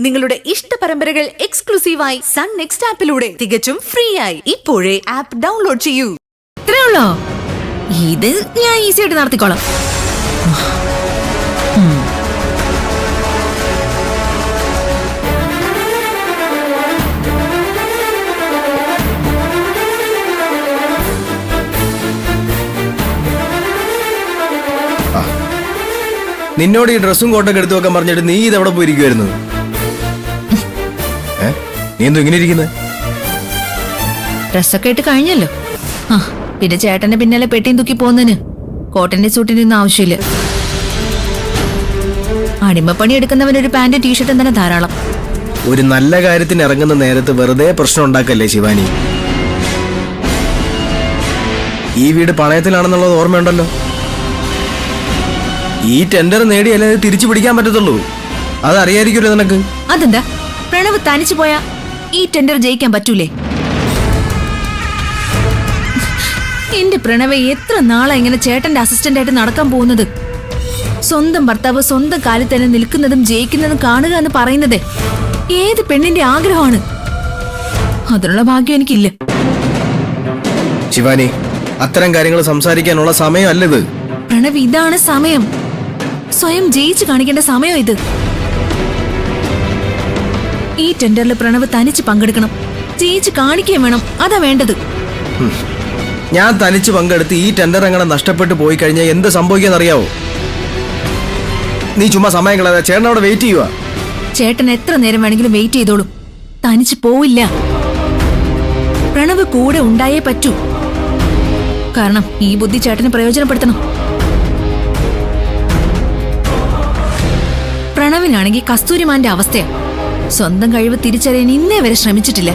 നിങ്ങളുടെ ഇഷ്ട പരമ്പരകൾ എക്സ്ക്ലൂസീവായി സൺ നെക്സ്റ്റ് ആപ്പിലൂടെ തികച്ചും ഫ്രീ ആയി ഇപ്പോഴേ ആപ്പ് ഡൗൺലോഡ് ചെയ്യൂ. ഇത്രയുള്ളോ? ഇത് ഞാൻ ഈസി ആയിട്ട് നടത്തിക്കോളാം. നിന്നോട് ഈ ഡ്രസ്സും കോട്ടൊക്കെ എടുത്തു വെക്കാൻ പറഞ്ഞിട്ട് നീ ഇതെവിടെ പോയിരിക്കുവായിരുന്നു? നീ എന്തോ ഇങ്ങനെ ഇരിക്കുന്നത്? ഡ്രസ്സൊക്കെ ഇട്ട് കഴിഞ്ഞല്ലോ. പിന്നെ ചേട്ടന്റെ പിന്നാലെ പെട്ടിയും തൂക്കി പോകുന്നതിന് കോട്ടന്റെ സൂട്ടിന്റെ ഒന്നും ആവശ്യമില്ല. അടിമപ്പണി എടുക്കുന്നവനൊരു പാന്റും ടീഷർട്ടും തന്നെ ധാരാളം. ഒരു നല്ല കാര്യത്തിന് ഇറങ്ങുന്ന നേരത്ത് വെറുതെ പ്രശ്നം ഉണ്ടാക്കല്ലേ ശിവാനി. ഈ വീട് പണയത്തിലാണെന്നുള്ളത് ഓർമ്മയുണ്ടല്ലോ. ഈ ടെൻഡർ നേടിയാലേ തിരിച്ചു പിടിക്കാൻ പറ്റത്തുള്ളൂ. അതറിയായിരിക്കുമല്ലോ നിനക്ക്. അതെന്താ പ്രണവ് തനിച്ചു പോയാ ഈ ടെൻഡർ ജയിക്കാൻ പറ്റൂലേ? എന്റെ പ്രണവ് എത്ര നാളാ ഇങ്ങനെ ചേട്ടന്റെ അസിസ്റ്റന്റ് ആയിട്ട് നടക്കാൻ പോകുന്നത്? സ്വന്തം ഭർത്താവ് സ്വന്തം കാലിൽ തന്നെ നിൽക്കുന്നതും ജയിക്കുന്നതും കാണുക എന്ന് പറയുന്നത് ഏത് പെണ്ണിന്റെ ആഗ്രഹമാണ്? അതിനുള്ള ഭാഗ്യം എനിക്കില്ല. ശിവാനി, അത്തരം കാര്യങ്ങൾ സംസാരിക്കാനുള്ള സമയമല്ലത്. പ്രണവ്, ഇതാണ് സമയം. സ്വയം ജയിച്ചു കാണിക്കേണ്ട സമയം ഇത്. ഈ ടെൻഡറിൽ പ്രണവ് തനിച്ച് പങ്കെടുക്കണം, ജയിച്ച് കാണിക്കുകയും വേണം. അതാ വേണ്ടത്. ഞാൻ തനിച്ച് പങ്കെടുത്ത് ഈ ടെൻഡർ അങ്ങനെ നഷ്ടപ്പെട്ടു പോയി കഴിഞ്ഞാൽ എന്ത് സംഭവിക്കാന്നറിയാവോ? നീ ചുമ്മാ സമയം കളയാതെ ചേട്ടൻ അവിടെ വെയിറ്റ് ചെയ്യുക. ചേട്ടൻ എത്ര നേരം വേണമെങ്കിലും വെയിറ്റ് ചെയ്തോളും. തനിച്ച് പോവില്ല. പ്രണവ് കൂടെ ഉണ്ടായേ പറ്റൂ. കാരണം ഈ ബുദ്ധി ചേട്ടന് പ്രയോജനപ്പെടുത്തണം. പ്രണവിനാണെങ്കിൽ കസ്തൂരിമാന്റെ അവസ്ഥയാ. സ്വന്തം കഴിവ് തിരിച്ചറിയാൻ ഇന്നേ വരെ ശ്രമിച്ചിട്ടില്ല.